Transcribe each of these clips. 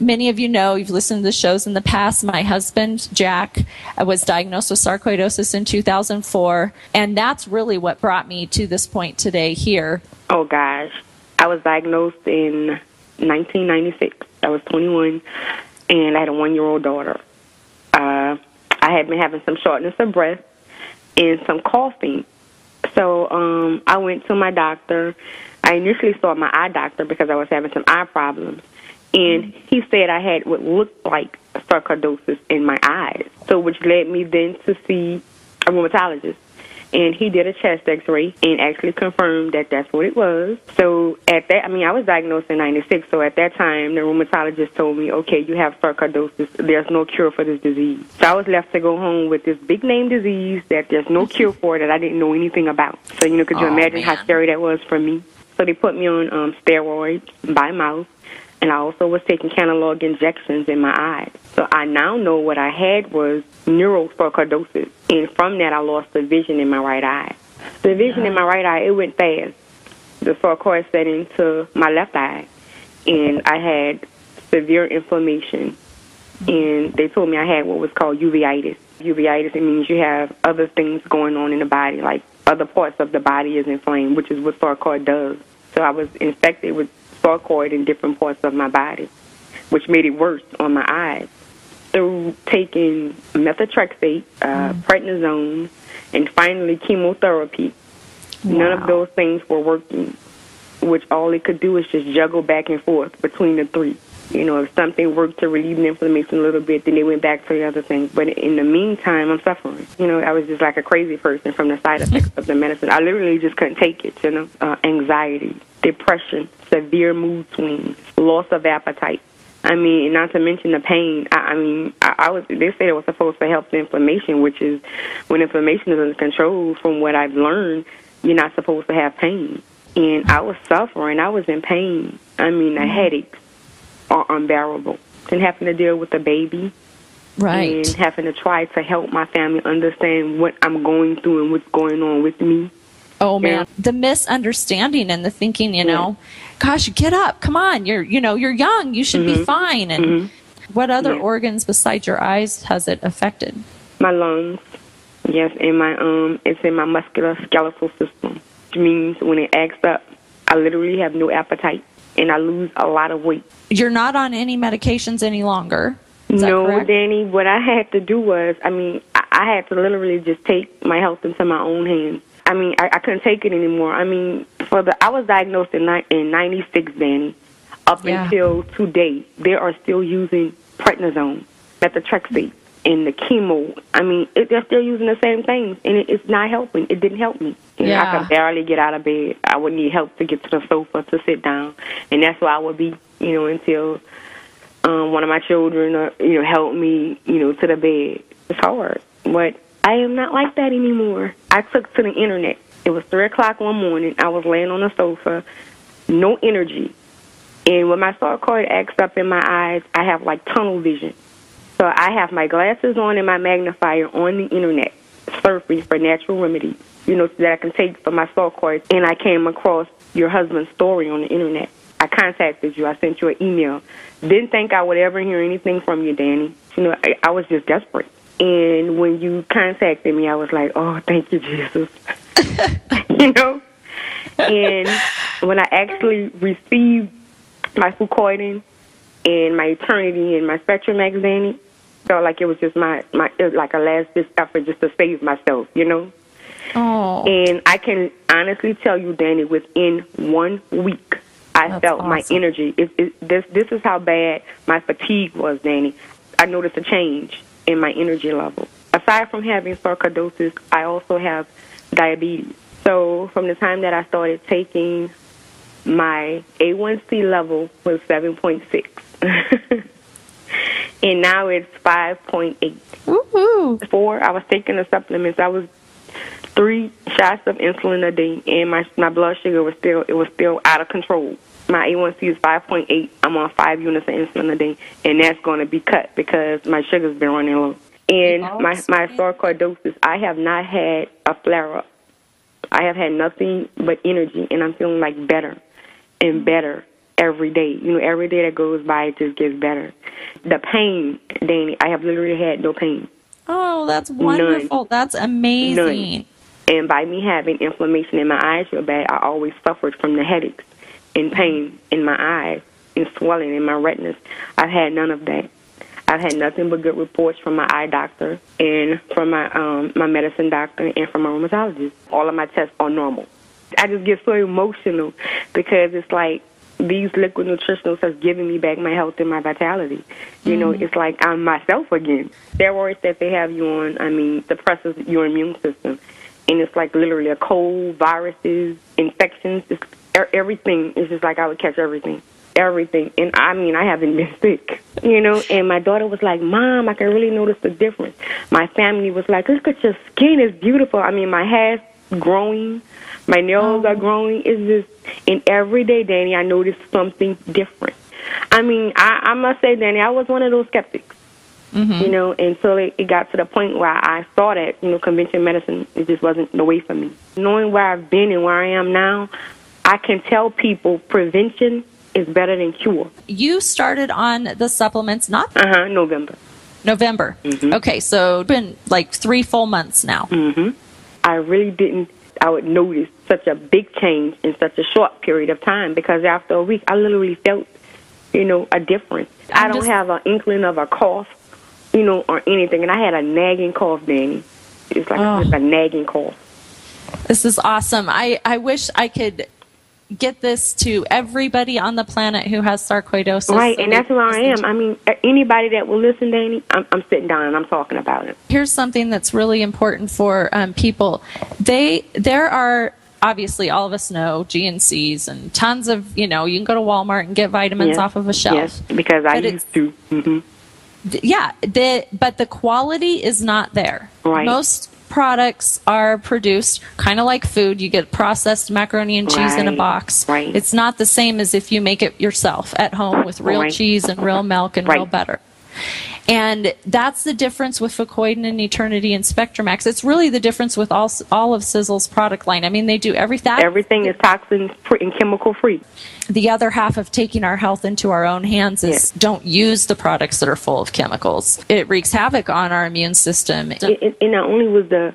Many of you know, you've listened to the shows in the past. My husband, Jack, was diagnosed with sarcoidosis in 2004, and that's really what brought me to this point today here. Oh, gosh. I was diagnosed in 1996. I was 21, and I had a 1-year-old daughter. I had been having some shortness of breath and some coughing. So I went to my doctor. I initially saw my eye doctor because I was having some eye problems. And he said I had what looked like sarcoidosis in my eyes, so which led me then to see a rheumatologist. And he did a chest X-ray and actually confirmed that that's what it was. So at that, I was diagnosed in 96, so at that time, the rheumatologist told me, okay, you have sarcoidosis. There's no cure for this disease. So I was left to go home with this big-name disease that there's no cure for that I didn't know anything about. So, could you imagine how scary that was for me? So they put me on steroids by mouth. And I also was taking Canalog injections in my eyes. So I now know what I had was neurosarcoidosis. And from that, I lost the vision in my right eye. The vision in my right eye, it went fast. The sarcoid set into my left eye. And I had severe inflammation. And they told me I had what was called uveitis. Uveitis, it means you have other things going on in the body, like other parts of the body is inflamed, which is what sarcoid does. So I was infected with sarcoid in different parts of my body, which made it worse on my eyes. Through taking methotrexate, prednisone, and finally chemotherapy, none of those things were working, which all it could do is just juggle back and forth between the three. If something worked to relieve the inflammation a little bit, then they went back to the other thing. But in the meantime, I'm suffering. I was just like a crazy person from the side effects of the medicine. I literally just couldn't take it, anxiety, depression, severe mood swings, loss of appetite. Not to mention the pain. They said it was supposed to help the inflammation, which is when inflammation is under control, from what I've learned, you're not supposed to have pain. And I was suffering. I was in pain. The headaches are unbearable. And having to deal with the baby. Right. And having to try to help my family understand what I'm going through and what's going on with me. Oh, man. The misunderstanding and the thinking, gosh, get up. Come on. You're young. You should be fine. And what other organs besides your eyes has it affected? My lungs. Yes, and it's in my musculoskeletal system, which means when it acts up, I literally have no appetite and I lose a lot of weight. You're not on any medications any longer? No, Danny. What I had to do was, I had to literally just take my health into my own hands. I couldn't take it anymore. I was diagnosed in 96, Danny. Up until today, they are still using prednisone, methotrexate, and the chemo. They're still using the same things, and it's not helping. It didn't help me. I could barely get out of bed. I would need help to get to the sofa to sit down, and that's where I would be, until one of my children, helped me, to the bed. It's hard, but I am not like that anymore. I took to the internet. It was 3 o'clock one morning. I was laying on the sofa, no energy. And when my sarcoid acts up in my eyes, I have like tunnel vision. So I have my glasses on and my magnifier on the internet, surfing for natural remedies, so that I can take for my sarcoid. And I came across your husband's story on the internet. I contacted you. I sent you an email. Didn't think I would ever hear anything from you, Danny. I was just desperate. And when you contacted me, I was like, oh, thank you, Jesus. And when I actually received my Fucoidin and my Eternity and my Spectrum Max, Danny, felt like it was just it was like a last-ditch effort just to save myself, Oh. And I can honestly tell you, Danny, within 1 week, I felt awesome. My energy. This is how bad my fatigue was, Danny. I noticed a change in my energy level. Aside from having sarcoidosis, I also have diabetes. So from the time that I started taking, my A1C level was 7.6. And now it's 5.8. Woohoo! Before I was taking the supplements, I was 3 shots of insulin a day, and my blood sugar was still out of control. My A1C is 5.8. I'm on 5 units of insulin a day, and that's going to be cut because my sugar's been running low. And my sarcoidosis, I have not had a flare-up. I have had nothing but energy, and I'm feeling like better and better every day. You know, every day that goes by, it just gets better. The pain, Danny, I have literally had no pain. Oh, that's wonderful. None. That's amazing. None. And by me having inflammation in my eyes real bad, I always suffered from the headaches and pain in my eyes and swelling in my retinas. I've had none of that. I've had nothing but good reports from my eye doctor and from my medicine doctor and from my rheumatologist. All of my tests are normal. I just get so emotional because it's like these liquid nutritionals has given me back my health and my vitality. You know, it's like I'm myself again. Steroids that they have you on, I mean, suppresses your immune system. And it's like literally a cold, viruses, infections, everything. It's just like I would catch everything. And I mean, I haven't been sick, you know. And my daughter was like, Mom, I can really notice the difference. My family was like, look at your skin, it's beautiful. I mean, my hair's growing, my nails are growing. It's just, and every day, Danny, I noticed something different. I mean, I must say, Danny, I was one of those skeptics, you know, until it got to the point where I saw that, you know, conventional medicine, it just wasn't the way for me. Knowing where I've been and where I am now, I can tell people prevention is better than cure. You started on the supplements, not November. Okay, so it's been like 3 full months now. I really didn't. I would notice such a big change in such a short period of time because after a week, I literally felt, you know, a difference. I don't have an inkling of a cough, you know, or anything. And I had a nagging cough, Danny. It's like a nagging cough. This is awesome. I wish I could get this to everybody on the planet who has sarcoidosis. Right, and that's where I am. I mean, anybody that will listen, Danny, I'm sitting down and I'm talking about it. Here's something that's really important for people. There are, obviously, all of us know GNCs and tons of, you know, you can go to Walmart and get vitamins off of a shelf. Yes, because I used to. Yeah, but the quality is not there. Right. Most products are produced kind of like food. You get processed macaroni and cheese in a box. Right. It's not the same as if you make it yourself at home with real cheese and real milk and real butter. And that's the difference with Fucoidan and Eternity and Spectrum-X. It's really the difference with all of Sizzle's product line. I mean, they do everything. Everything is toxin-free and chemical-free. The other half of taking our health into our own hands is don't use the products that are full of chemicals. It wreaks havoc on our immune system. It not only was the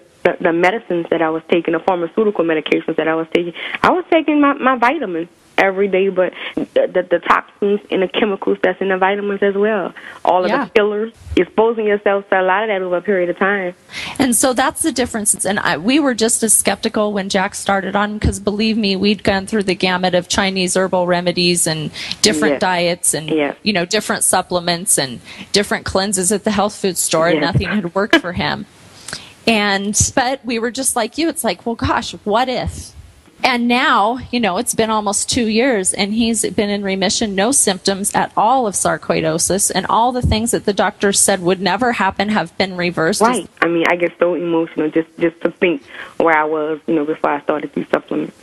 medicines that I was taking, the pharmaceutical medications that I was taking my vitamins every day, but the toxins and the chemicals that's in the vitamins as well. All of the fillers, exposing yourself to a lot of that over a period of time. And so that's the difference. And we were just as skeptical when Jack started on, because believe me, we'd gone through the gamut of Chinese herbal remedies and different diets and you know, different supplements and different cleanses at the health food store, and nothing had worked for him. But we were just like you. It's like, well, gosh, what if? And now, you know, it's been almost 2 years, and he's been in remission, no symptoms at all of sarcoidosis, and all the things that the doctors said would never happen have been reversed. Right. I mean, I get so emotional just to think where I was, you know, before I started these supplements.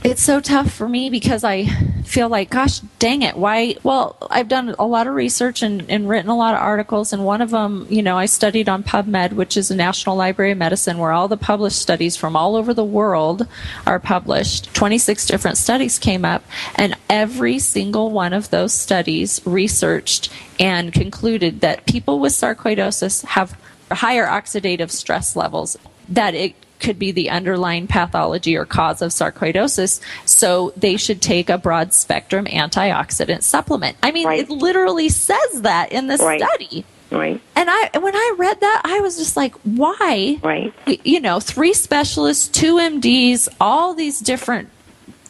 It's so tough for me because I feel like, gosh, dang it, why? Well, I've done a lot of research and written a lot of articles, and one of them, you know, I studied on PubMed, which is the National Library of Medicine, where all the published studies from all over the world are published. 26 different studies came up, and every single one of those studies researched and concluded that people with sarcoidosis have higher oxidative stress levels, that it could be the underlying pathology or cause of sarcoidosis, so they should take a broad spectrum antioxidant supplement. I mean, it literally says that in the study. Right. And when I read that, I was just like, why? Right. You know, 3 specialists, 2 MDs, all these different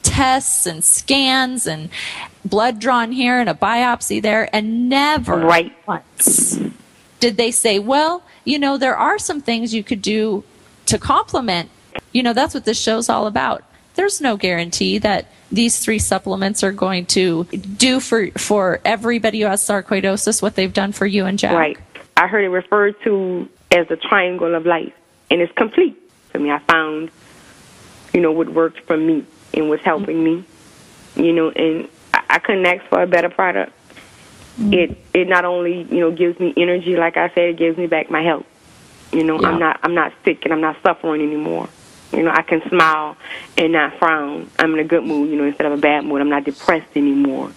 tests and scans and blood drawn here and a biopsy there, and never once did they say, well, you know, there are some things you could do to complement. You know, that's what this show's all about. There's no guarantee that these 3 supplements are going to do for everybody who has sarcoidosis what they've done for you and Jack. Right. I heard it referred to as the triangle of life, and it's complete. I mean, I found, you know, what worked for me and was helping me, you know, and I couldn't ask for a better product. It not only, you know, gives me energy, like I said, it gives me back my health. You know, I'm not sick and I'm not suffering anymore. You know, I can smile and not frown. I'm in a good mood, you know, instead of a bad mood. I'm not depressed anymore.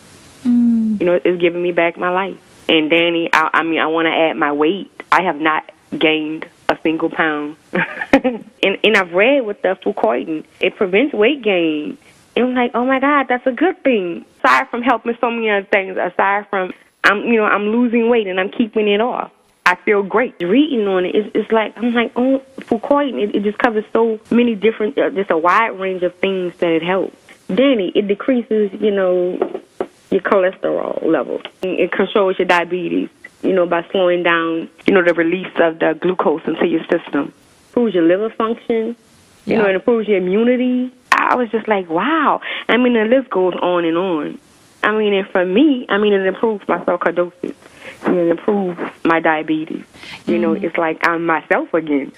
You know, it's giving me back my life. And Danny, I want to add my weight. I have not gained a single pound. and I've read with the fucoidan, it prevents weight gain. And I'm like, oh my God, that's a good thing. Aside from helping so many other things, aside from I'm losing weight and I'm keeping it off, I feel great. Reading on it, it's like, I'm like, oh, fucoidan, it just covers so many different, just a wide range of things that it helps. Danny, it decreases, your cholesterol levels. It controls your diabetes, by slowing down, the release of the glucose into your system. Improves your liver function, it improves your immunity. I was just like, wow. I mean, the list goes on and on. I mean, and for me, it improves my sarcoidosis. It improves my diabetes. It's like I'm myself again.